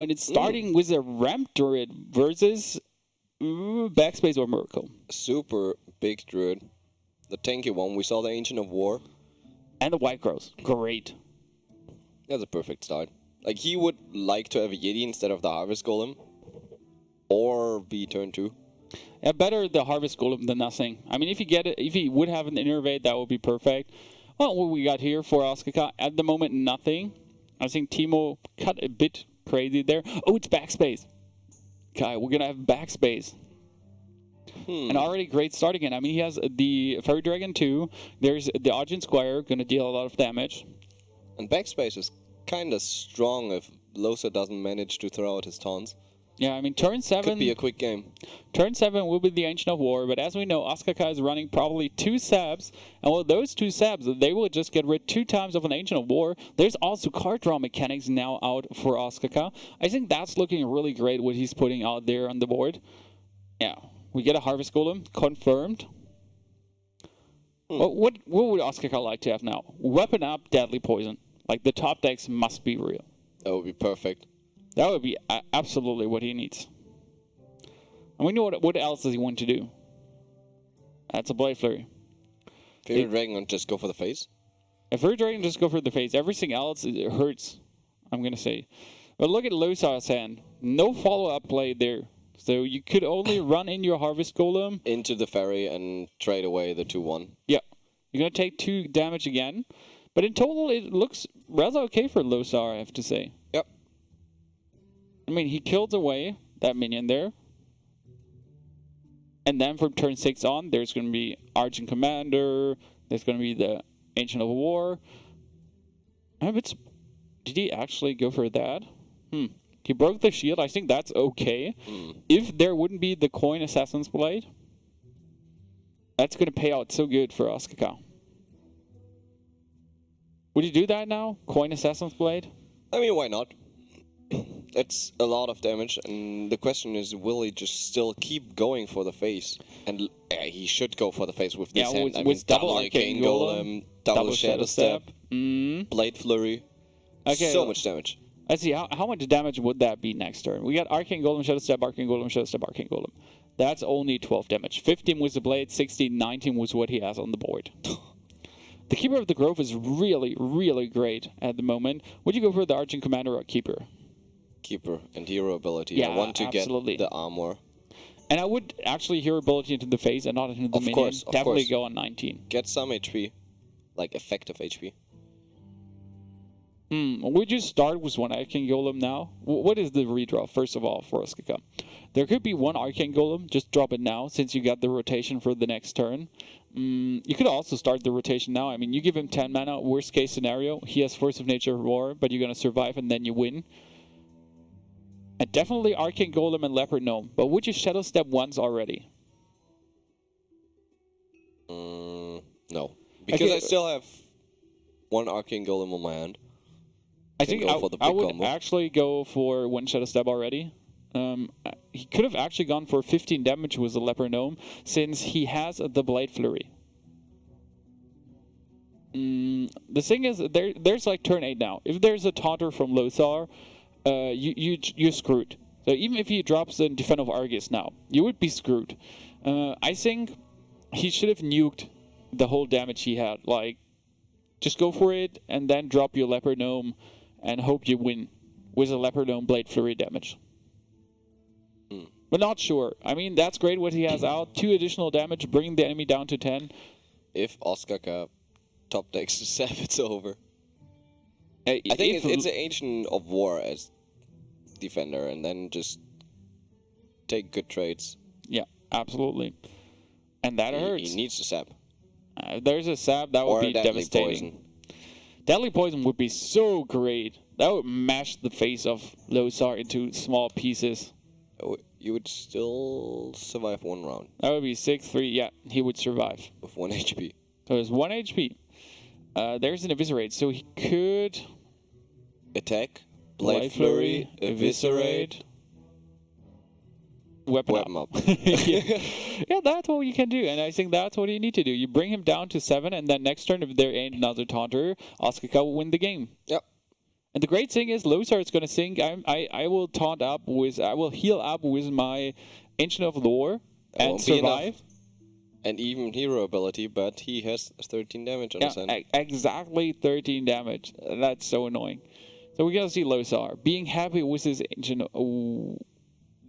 And it's starting with a ramp druid versus backspace or miracle. Super big druid. The tanky one. We saw the Ancient of War. And the white crows. Great. That's a perfect start. Like, he would like to have a Yeti instead of the Harvest Golem. Or be turn 2. Yeah, better the Harvest Golem than nothing. I mean, if he would have an Innervate, that would be perfect. Well, what we got here for Ostkaka, at the moment, nothing. I think Timo cut a bit crazy there. Oh, it's backspace. Okay, we're going to have backspace. An already great start again. I mean, he has the Fairy Dragon 2. There's the Argent Squire, going to deal a lot of damage. And backspace is kind of strong if Lothar doesn't manage to throw out his taunts. Yeah, I mean, turn 7... Could be a quick game. Turn 7 will be the Ancient of War, but as we know, Ostkaka is running probably 2 Sabs, and with those 2 Sabs, they will just get rid 2 times of an Ancient of War. There's also card draw mechanics now out for Ostkaka. I think that's looking really great, what he's putting out there on the board. Yeah, we get a Harvest Golem, confirmed. What would Ostkaka like to have now? Weapon up, Deadly Poison. Like, the top decks must be real. That would be perfect. That would be absolutely what he needs. And we know what else does he want to do. That's a Blade Flurry. Favorite Dragon just go for the face? If Favorite Dragon just go for the face, everything else it hurts, I'm going to say. But look at Lothar's hand. No follow-up play there. So you could only run in your Harvest Golem. Into the Fairy and trade away the 2-1. Yeah. You're going to take 2 damage again. But in total, it looks rather okay for Lothar, I have to say. Yep. I mean, he killed away that minion there. And then from turn 6 on, there's going to be Argent Commander. There's going to be the Ancient of War. Did he actually go for that? He broke the shield. I think that's okay. If there wouldn't be the Coin Assassin's Blade, that's going to pay out so good for Ostkaka. Would you do that now? Coin Assassin's Blade? I mean, why not? It's a lot of damage, and the question is, will he just still keep going for the face? And he should go for the face with this hand. With double Arcane Golem, double Shadow Step, Blade Flurry. Okay, so much damage. Let's see, how much damage would that be next turn? We got Arcane Golem, Shadow Step, Arcane Golem, Shadow Step, Arcane Golem. That's only 12 damage. 15 was the Blade, 16, 19 was what he has on the board. The Keeper of the Grove is really, really great at the moment. Would you go for the Argent Commander or Keeper? Keeper and hero ability. Yeah, I want to absolutely. get the armor. And I would actually hero ability into the face and not into the minion. Of Definitely course. go on 19. Get some HP. Like effective HP. Would you start with one Arcane Golem now? What is the redraw, first of all, for Ostkaka? There could be one Arcane Golem. Just drop it now, since you got the rotation for the next turn. You could also start the rotation now. I mean, you give him 10 mana, worst case scenario. He has Force of Nature Roar, but you're going to survive and then you win. And definitely Arcane Golem and Leopard Gnome. But would you Shadow Step once already? No. Because I still have one Arcane Golem on my hand. I think I would actually go for one Shadow Step already. He could have actually gone for 15 damage with the Leopard Gnome, since he has the Blade Flurry. The thing is, there's like turn 8 now. If there's a taunter from Lothar, you're screwed. So even if he drops the Defend of Argus now, you would be screwed. I think he should have nuked the whole damage he had. Like, just go for it and then drop your Leopard Gnome and hope you win with a Leopard Gnome Blade Flurry damage. But not sure. I mean, that's great what he has out. 2 additional damage, bringing the enemy down to 10. If Ostkaka top decks the Sap, it's over. I think it's an Ancient of War as defender, and then just take good trades. Yeah, absolutely. And that hurts. He needs the Sap. If there's a Sap, that would be devastating. Poison. Deadly Poison would be so great. That would mash the face of Lothar into small pieces. You would still survive 1 round. That would be 6-3. Yeah, he would survive. With 1 HP. So it's 1 HP. There's an Eviscerate, so he could... Attack, Blade Flurry, Eviscerate, Weapon up. Yeah, that's what you can do, and I think that's what you need to do. You bring him down to 7, and then next turn, if there ain't another taunter, Ostkaka will win the game. Yep. And the great thing is, Lothar is going to think I will taunt up with, I will heal up with my Ancient of Lore and survive. And even hero ability, but he has 13 damage on his hand. Exactly 13 damage. That's so annoying. So we're going to see Lothar being happy with his Ancient. Oh,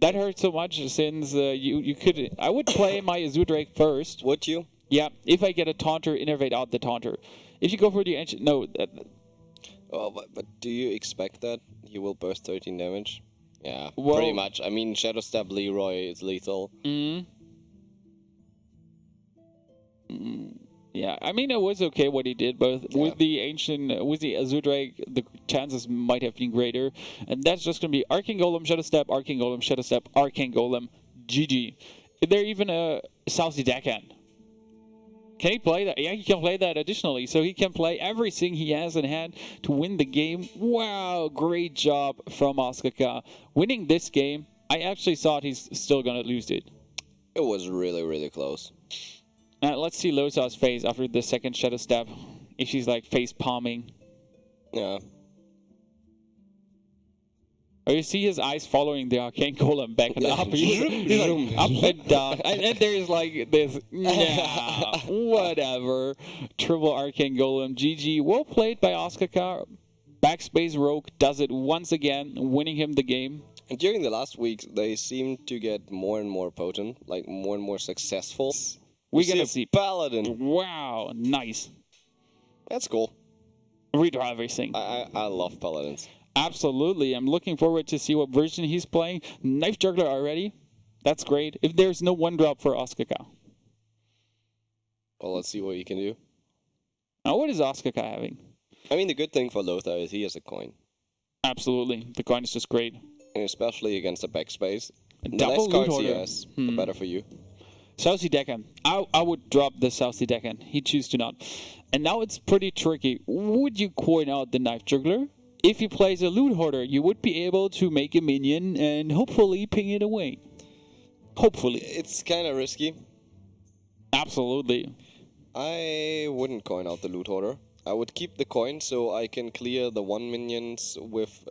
that hurts so much since you could. I would play my Azure Drake first. Would you? Yeah, if I get a taunter, innervate out the taunter. If you go for the Ancient, no. Oh, but do you expect that he will burst 13 damage? Yeah, well, pretty much. I mean, Shadow Step Leroy is lethal. Yeah, I mean, it was okay what he did, but with the Ancient, with the Azure Drake, the chances might have been greater. And that's just going to be Arcane Golem, Shadow Step, Arcane Golem, Shadow Step, Arcane Golem, GG. Is there even a Southsea Deckhand? Can he play that? Yeah, he can play that additionally. So he can play everything he has in hand to win the game. Wow, great job from Ostkaka. Winning this game, I actually thought he's still going to lose it. It was really, really close. Let's see Lothar's face after the second Shadow Step. If she's like face palming. Yeah. Or you see his eyes following the Arcane Golem back and up. He's like up and down. And there's like this, nah, whatever. Triple Arcane Golem, GG. Well played by Ostkaka. Backspace Rogue does it once again, winning him the game. And during the last weeks, they seem to get more and more potent, like more and more successful. We're going to see Paladin. Wow, nice. That's cool. Redraw everything. I love Paladins. Absolutely. I'm looking forward to see what version he's playing. Knife Juggler already. That's great. If there's no one drop for Ostkaka. Well, let's see what he can do. Now, what is Ostkaka having? I mean, the good thing for Lothar is he has a coin. Absolutely. The coin is just great. And especially against the backspace. The less cards he has, the better for you. Southsea Deckhand. I would drop the Southsea Deckhand. He chooses to not. And now it's pretty tricky. Would you coin out the Knife Juggler? If he plays a Loot Hoarder, you would be able to make a minion and hopefully ping it away. Hopefully. It's kind of risky. Absolutely. I wouldn't coin out the Loot Hoarder. I would keep the coin so I can clear the 1 minions with...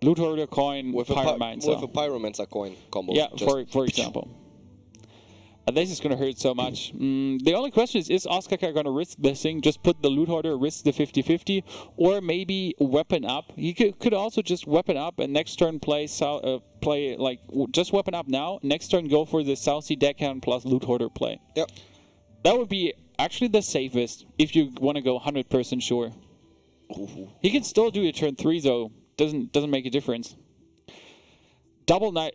Loot Hoarder coin with Pyromancer. With a Pyromancer coin combo. Yeah, for example. This is going to hurt so much. The only question is Ostkaka going to risk this thing? Just put the Loot Hoarder, risk the 50-50, or maybe weapon up. He could also just weapon up and next turn play like just weapon up now. Next turn go for the Southsea Deckhand plus Loot Hoarder play. Yep. That would be actually the safest if you want to go 100% sure. Ooh. He can still do a turn 3 though. Doesn't make a difference. Double knife.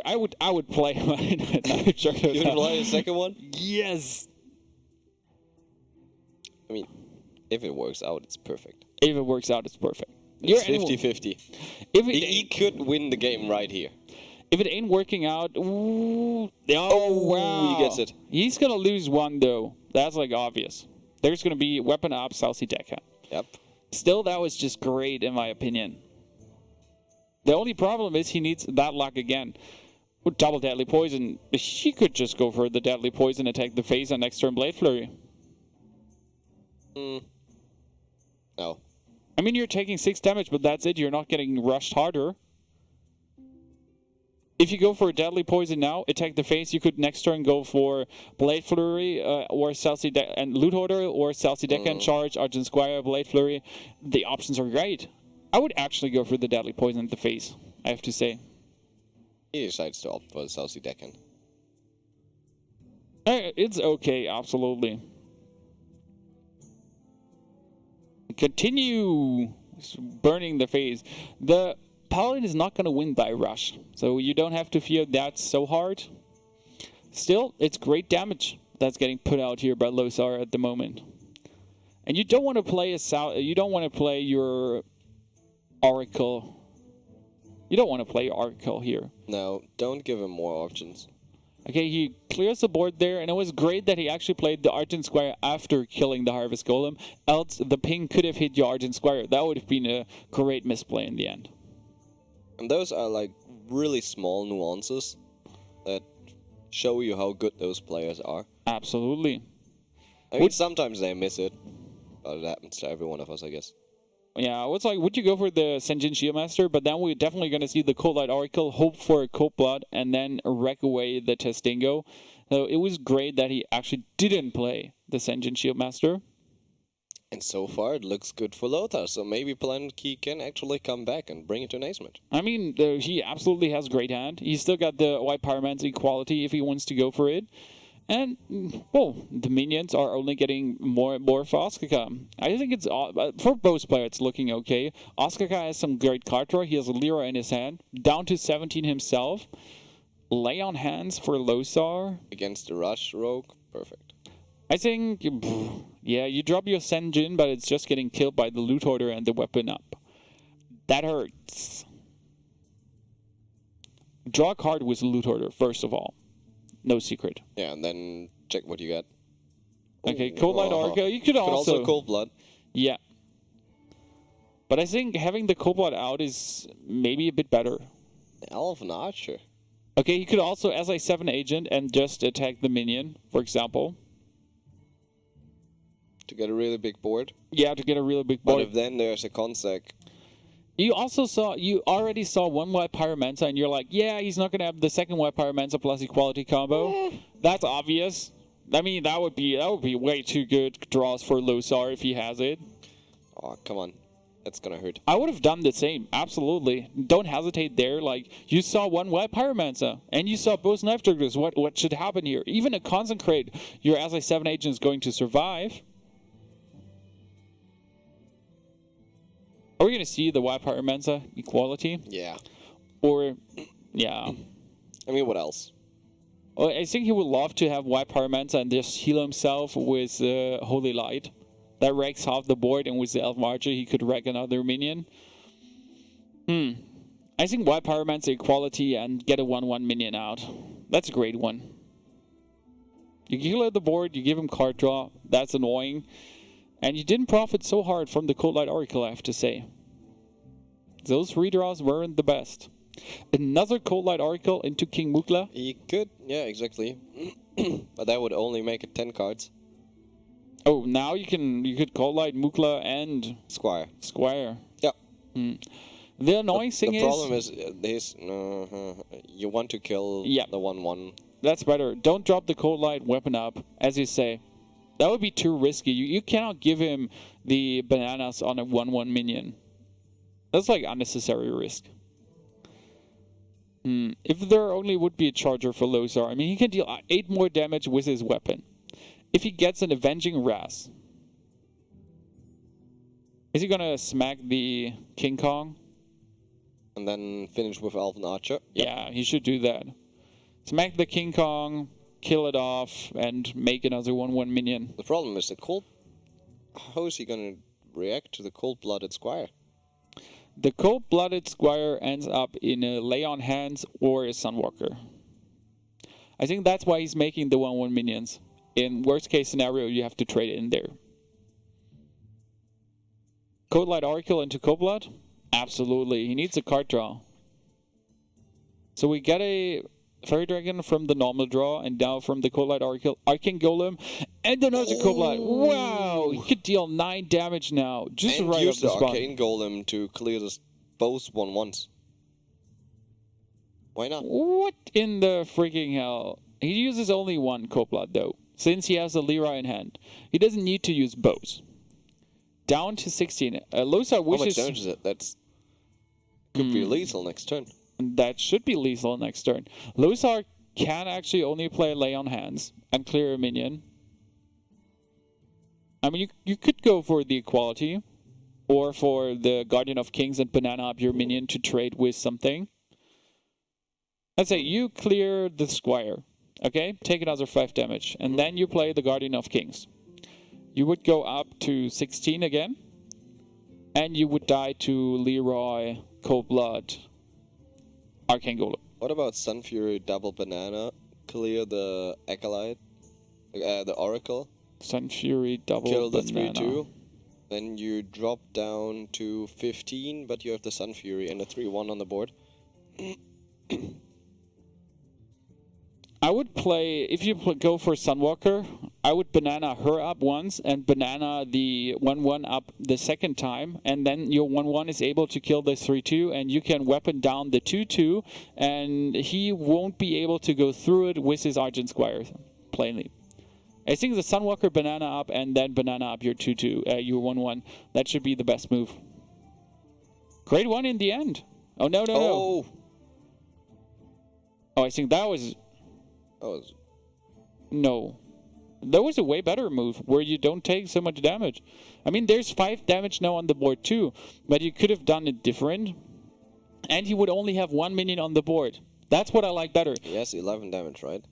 I would play my Knife Juggler. You would play a second one? Yes. I mean, if it works out, it's perfect. If it works out, it's perfect. It's 50-50. He could win the game right here. If it ain't working out, wow. He gets it. He's gonna lose one though. That's like obvious. There's gonna be weapon up, Southsea Deckhand. Yep. Still, that was just great in my opinion. The only problem is he needs that luck again. With double Deadly Poison, she could just go for the Deadly Poison, attack the face, and next turn Blade Flurry. No. I mean, you're taking 6 damage, but that's it. You're not getting rushed harder. If you go for a Deadly Poison now, attack the face, you could next turn go for Blade Flurry or Southsea and Loot Hoarder or Southsea Deckhand Charge, Argent Squire, Blade Flurry. The options are great. I would actually go for the Deadly Poison at the face, I have to say. He decides to opt for the Southsea Deckhand. It's okay, absolutely. Continue burning the face. The Paladin is not going to win by rush, so you don't have to fear that so hard. Still, it's great damage that's getting put out here by Lothar at the moment. And you don't want to play your Oracle. You don't want to play Oracle here. No, don't give him more options. Okay, he clears the board there, and it was great that he actually played the Argent Squire after killing the Harvest Golem. Else, the ping could have hit your Argent Squire. That would have been a great misplay in the end. And those are like really small nuances that show you how good those players are. Absolutely. I mean, sometimes they miss it, but it happens to every one of us, I guess. Yeah, it's like, would you go for the Senjin Shieldmaster? But then we're definitely going to see the Cold Light Oracle, hope for a Cold Blood, and then wreck away the Testingo. So it was great that he actually didn't play the Senjin Shieldmaster. And so far, it looks good for Lothar, so maybe Planet Key can actually come back and bring it to an ace match. I mean, he absolutely has great hand. He's still got the White Pyromancy quality if he wants to go for it. And, well, the minions are only getting more and more for Ostkaka. I think it's, for both players, it's looking okay. Ostkaka has some great card draw. He has a Lyra in his hand, down to 17 himself. Lay on hands for Lothar. Against the Rush Rogue, perfect. I think, yeah, you drop your Senjin, but it's just getting killed by the Loot Hoarder and the weapon up. That hurts. Draw a card with the Loot Hoarder, first of all. No secret. Yeah, and then check what you get. Okay, Cold Light Oracle. You could also Cold Blood. Yeah. But I think having the Cold Blood out is maybe a bit better. Elven Archer. Okay, you could also SI7 agent and just attack the minion, for example. To get a really big board. Yeah, to get a really big board. But if then there's a Consec. You already saw one White Pyromancer, and you're like, yeah, he's not going to have the second White Pyromancer plus equality combo. That's obvious. I mean, that would be way too good draws for Lothar if he has it. Oh, come on. That's going to hurt. I would have done the same, absolutely. Don't hesitate there. Like, you saw one White Pyromancer, and you saw both Knife Triggers. What should happen here? Even a Concentrate, your SI7 agent is going to survive. Are we going to see the White Pyromancer equality? Yeah. Or, yeah. I mean, what else? Well, I think he would love to have White Pyromancer and just heal himself with Holy Light. That wrecks half the board, and with the Elf Archer, he could wreck another minion. I think White Pyromancer equality and get a 1/1 minion out. That's a great one. You heal the board, you give him card draw. That's annoying. And you didn't profit so hard from the Cold Light Oracle, I have to say. Those redraws weren't the best. Another Cold Light Oracle into King Mukla? You could, yeah, exactly. But that would only make it 10 cards. Oh, now you could Cold Light Mukla and Squire. Yeah. The annoying thing is... The problem is this, you want to kill the 1/1. That's better. Don't drop the Cold Light weapon up, as you say. That would be too risky. You cannot give him the bananas on a 1/1 minion. That's like unnecessary risk. If there only would be a charger for Lothar, I mean, he can deal 8 more damage with his weapon. If he gets an Avenging Raz, is he gonna smack the King Kong? And then finish with Elven Archer? Yep. Yeah, he should do that. Smack the King Kong, kill it off, and make another 1/1 minion. The problem is how is he gonna react to the Cold-Blooded Squire? The Cold-Blooded Squire ends up in a Lay on Hands or a Sunwalker. I think that's why he's making the 1/1 minions. In worst case scenario, you have to trade it in there. Cold Light Oracle into Cold Blood? Absolutely. He needs a card draw. So we get a Fairy Dragon from the normal draw, and now from the Cold Light Oracle, Arcane Golem, and another Cold Blood. Wow! He could deal 9 damage now. Just and right use off the the spot. Arcane Golem to clear both 1/1s. Why not? What in the freaking hell? He uses only one Cold Blood, though, since he has a Lyra in hand. He doesn't need to use both. Down to 16. Lothar wishes... How much damage is it? That's... could be lethal next turn. That should be lethal next turn. Lothar can actually only play Lay on Hands and clear a minion. I mean, you could go for the equality, or for the Guardian of Kings and banana up your minion to trade with something. Let's say you clear the Squire, okay? Take another 5 damage, and then you play the Guardian of Kings. You would go up to 16 again, and you would die to Leroy, Cold Blood, Arcane Golem. What about Sun Fury double banana? Clear the Acolyte, the Oracle. Sun Fury double Kill the banana. 3/2. Then you drop down to 15, but you have the Sun Fury and the 3/1 on the board. I would play, if you go for Sunwalker, I would banana her up once and banana the 1-1 up the second time, and then your 1-1 is able to kill the 3-2, and you can weapon down the 2-2, and he won't be able to go through it with his Argent Squires, plainly. I think the Sunwalker banana up and then banana up your 2-2, your 1-1. That should be the best move. Great one in the end. Oh, no. Oh, I think that was... No. That was a way better move, where you don't take so much damage. I mean, there's 5 damage now on the board too, but you could have done it different. And he would only have 1 minion on the board. That's what I like better. He has 11 damage, right?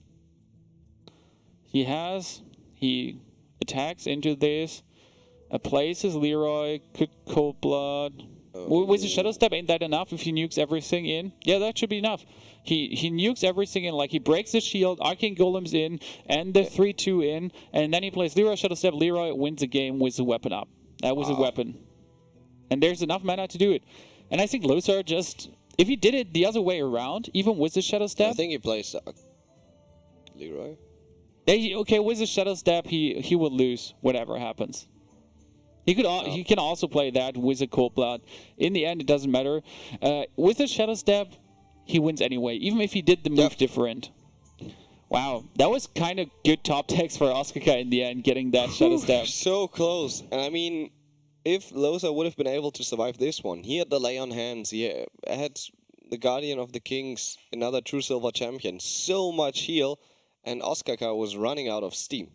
He has. He attacks into this. Places Leroy, could Cold Blood. With the Shadow Step, ain't that enough if he nukes everything in? Yeah, that should be enough. He nukes everything in, like he breaks the shield, Arcane Golems in, and the 3-2 in, and then he plays Leroy Shadow Step. Leroy wins the game with the weapon up. That was a weapon. And there's enough mana to do it. And I think Lothar just... If he did it the other way around, even with the Shadow Step... I think he plays Leroy. Okay, with the Shadow Step, he will lose, whatever happens. He can also play that with a Cold Blood. In the end, it doesn't matter. With the Shadow Step, he wins anyway, even if he did the move different. Wow, that was kind of good top decks for Ostkaka in the end, getting that Shadow Step. So close. And I mean, if Lothar would have been able to survive this one, he had the Lay on Hands, he had the Guardian of the Kings, another True Silver champion, so much heal, and Ostkaka was running out of steam.